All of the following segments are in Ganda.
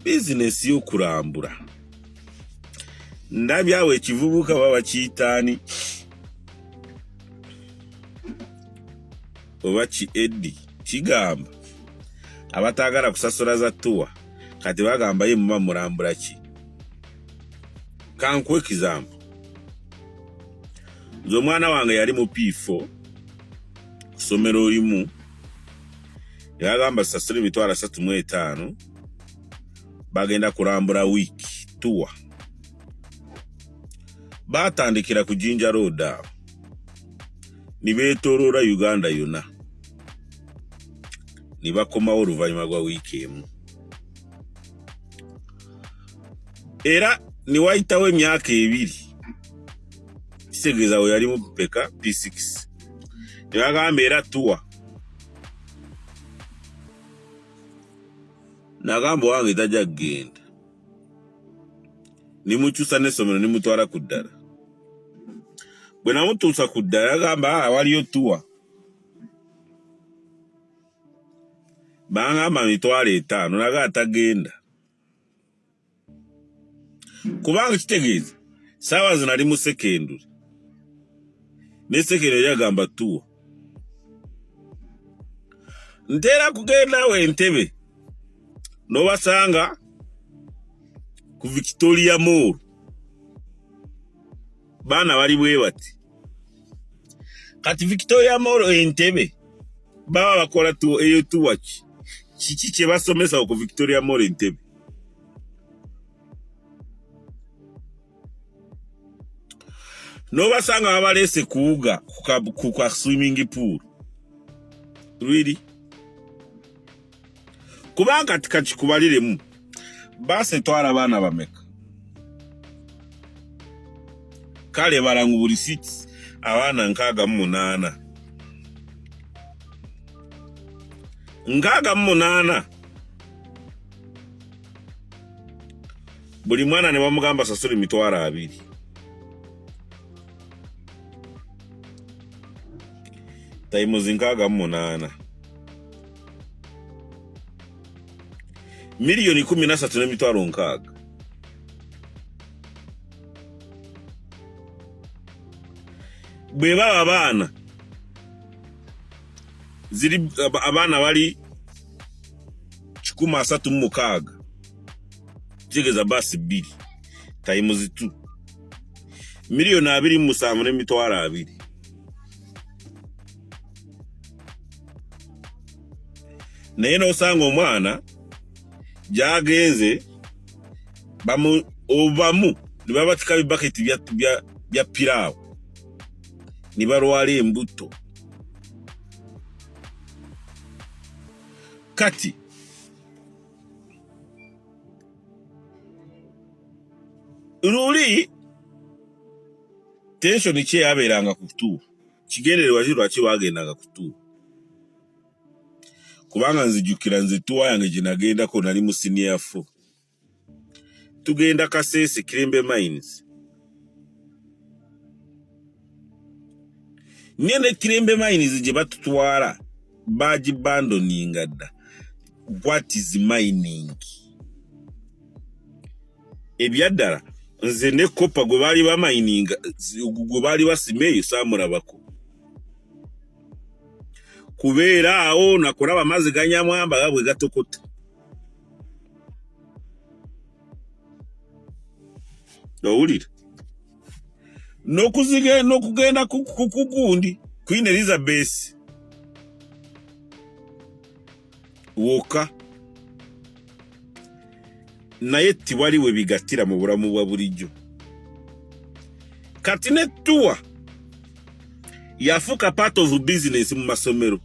business yo kurambura ndabyawe kivubuka baba kitani obachi Eddie kigamba abatagara kusasura za tuwa kati bagamba ye muma murambura ki kankwe kizambo zo mwana wange yali mu P4 kusomero limu yagamba sasura emitwalo 35 bagenda kurambura wiki tuwa batandikira ku Jinja Road awo nibetorora Uganda yona nibakomawo oluvanyuma gwa wiki emu era niwayitawo emyaka 2 kisegeza we yali mu peka P6 nibagamba era tuwa nagamba wange tajja kugenda nimukyusa n'essomero nimutwala ku ddala bwe namutuusa ku ddala yagamba waliyo tuwa bangamba mitwalo 5 naga atagenda kubanga kitegeeza saawa zino ali mu sekendule ne sekendule yagamba tuwa ntera kugenda we Entebbe nobasanga ku Victoria Mall bana bali bwe bati kati Victoria Mall Entebbe baba bakola tu eyo tuwa kiki kye basomesa ku Victoria Mall Entebbe nobasanga abalese kuuga ku swimming pool really kubanga tikakikubaliremu base twala bana bameka kale balangu buli seats abana 68 buli mwana ne bamugamba sasura emitwalo 2 times 68 milioni 13 n'emitwalo 6 bwe baba abana ziri abana bali 36 kigeza basi 2 times 2 milioni 27 n'emitwalo 2 naye nosanga omwana jagenze obamu nibabatika bibaketi bya pirawo nibarwala embuto kati luli tension kye yaberanga kutu kigendererwa kirwa ki bagendanga kutu kubanga nzijukira nze tuwa yange jinagenda ko nali mu senior 4 tugenda Kasese Kirembe Mines nyene Kirembe Mines je batutwala baji abandoninga dda what is mining ebyaddala nze ne kopa gwe bali ba mining gwe bali basimeyo samurabako kubeera awo nakuraba amazi ganyamwamba gabwe gatokota owulira n'okugenda kukugundi Queen Elizabeth woka naye tiwaliwe bigatira mu bulamu bwa bulijjo kati ne tuwa yafuka part of business mu masomero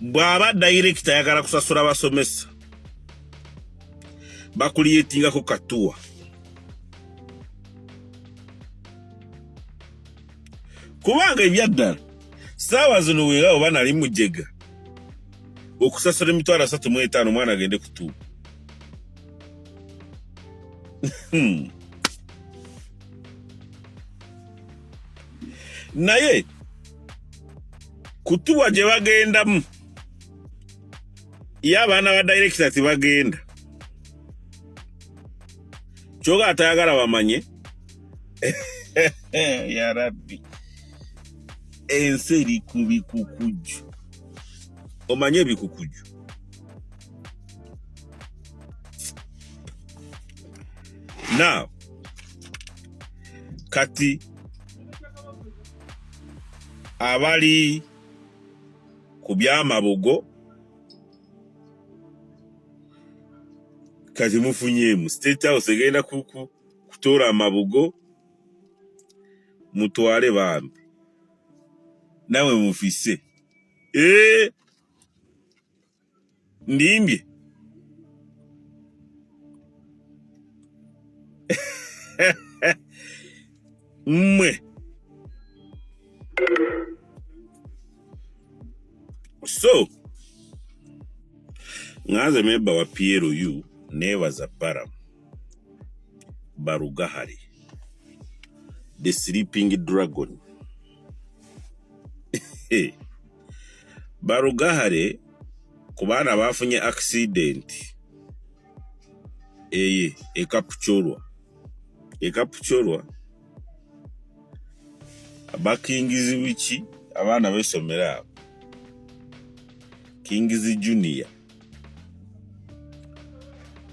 bwaba director yagala kusasula basomesa bakuliyetinga ko katuwa kubanga ebyaddala saawa zino weerawo bana ali mujega okusasula emitwalo 35 mwana agende kutuwa naye kutuwa je bagendamu ya bana ba director tibagenda choga atayagala bamanye ya rabbi enseri kubikukuju omanye bikukuju now kati abali kubyamabugo kati mufunyemu State House egenda kutora amabugo mutwale bambi nawe mufise ndimbye mwe so ngaze member wa PLU nebaza para Barugahare the sleeping dragon Barugahare kubana bafunye accident ekapuchorwa abakingizi wichi abana besomera Kingizi Junior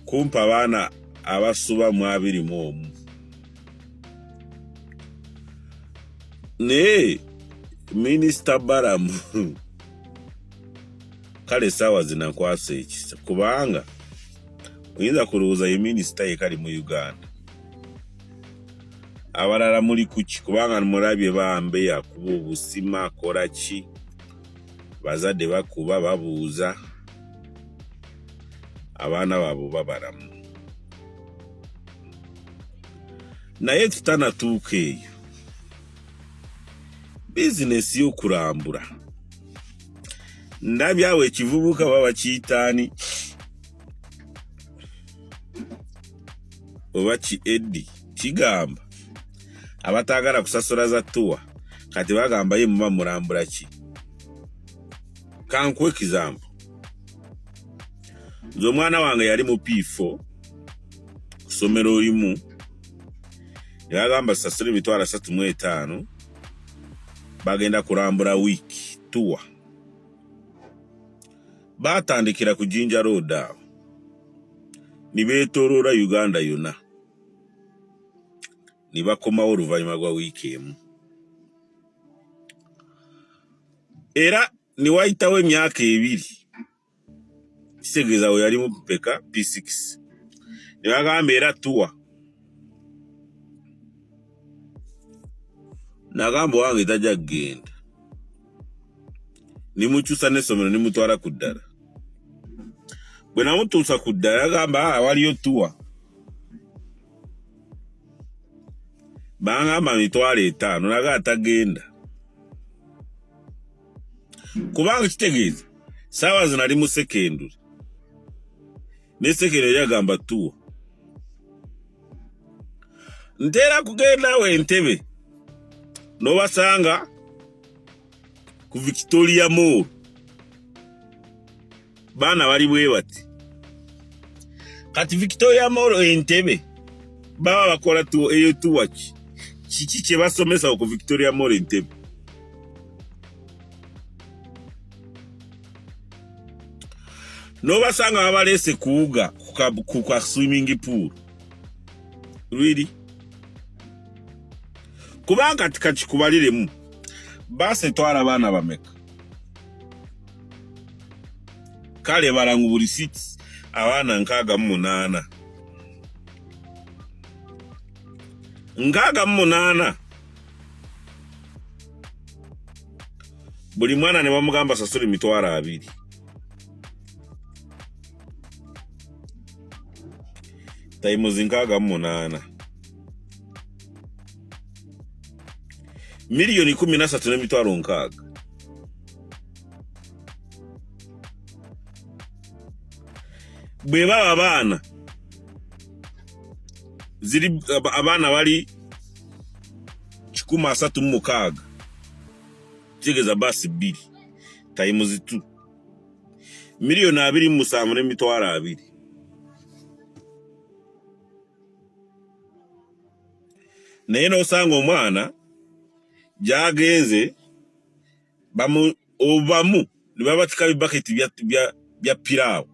kumpa abana abasuba mu 21 ne Minister Baramu kale sawa zinakwase iki kubanga uyinza kuruza ye minister yekali mu Uganda abarara muri kuki kubanga murabye bambe yakuba ubusima koraki bazade bakuba babuza abana babo babaramu naye tutana tukeyo business yo kurambura ndabyawe kivubuka baba kitani obachi Eddie kigamba abatagara kusasura za tuwa kati bagamba ye muma murambura ki kankwe kizambo zo mwana wange yali mu P4 kusomero limu yagamba sasura bitwara 3.5 bagenda kurambura wiki tuwa batandikira ku Jinja Road nibetorora Uganda yona nibakoma oluvanyuma rwa wiki emu era ni waitawe myaka 2 segeza we yali mu peka P6 nibagamba era tuwa nagambo wange tajja genda nimuchusa nesomero nimutwara kuddala bwe namutuusa kuddala yagamba waliyo tuwa bangamba mitwale 5 naga atagenda kubanga kitegeeza sawa zinali mu secondary ne secondary yagamba tuwa ntera kugenda we Entebbe no basanga ku Victoria Mall bana bali bwe bati kati Victoria Mall Entebbe baba bakola tu eyo tuwaki kiki kye basomesa ku Victoria Mall Entebbe no basanga abalese kuuga ku swimming pool really kubanga tikachikubaliremu base twala bana bameka kale balangu buli 6 abana nkaga 8 buli mwana ne bamugamba sasuri mitwara 2 taimu zinkaga 8 milioni 13 n'emitwalo 6 bwe baba abana ziri abana bali 36 tegeza basi 2 taimu zitu miliyoni 27,200 naye nosanga omwana jagenze obamu nibabatika bibaketi bya pirawo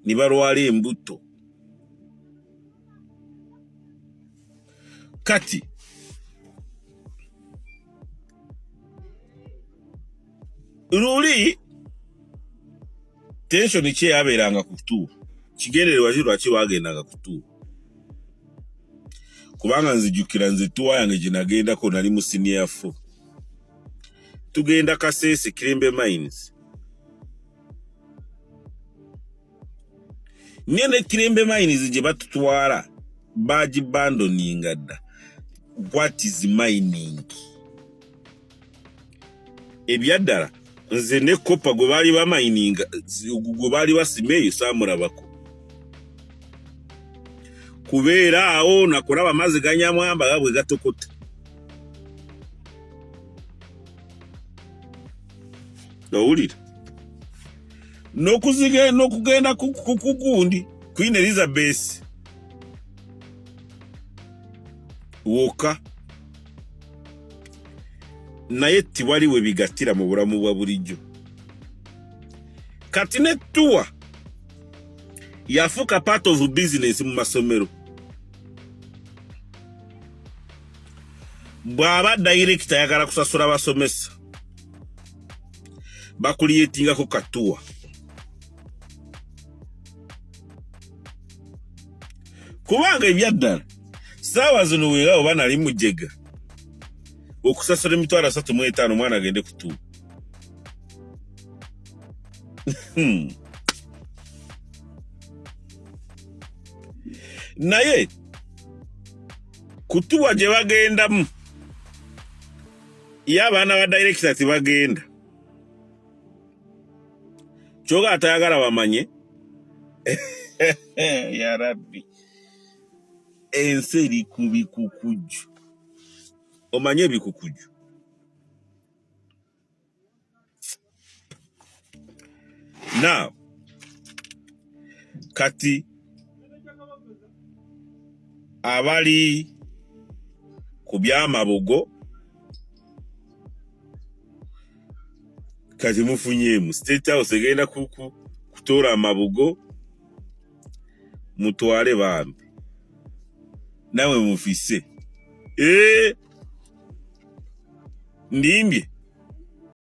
nibalwala embuto kati luli tension kye yaberanga kutuwa kigendererwa lwaki wagendanga kutuwa kubanga nzijukira nze tuwa yange ginagendako nali mu senior 4 tugenda Kasese Kirembe Mines nyene Kirembe Mines gye batutwala bagibandoninga dda. What is mining? Ebyaddala nze ne kopa gwe baali ba mining gwe baali basimeyo saamulabako kubeera awo nakulaba amazzi ganyamwamba gabwe gatokota owulira n'okugenda ku gundi Queen Elizabeth woka naye tiwali we bigatira mu bulamu bwa bulijjo kati ne tuwa yafuka part of business mu masomero bwaba director yagala kusasula basomesa bakuliyetinga ko katuwa kubanga ebyaddala sawa zino weera oba nali mujega okusasula 35,000 omwana agende kutuwa naye kutuwa gye bagendamu iyo abaana ba director tibagenda kyoga atayagala bamanye ya rabbi ensi eri ku bikukuju omanye ebikukuju now kati abali ku byamabugo kati mufunyemu State House egenda kutora amabugo mutwale bambi nawe mufise ndimbye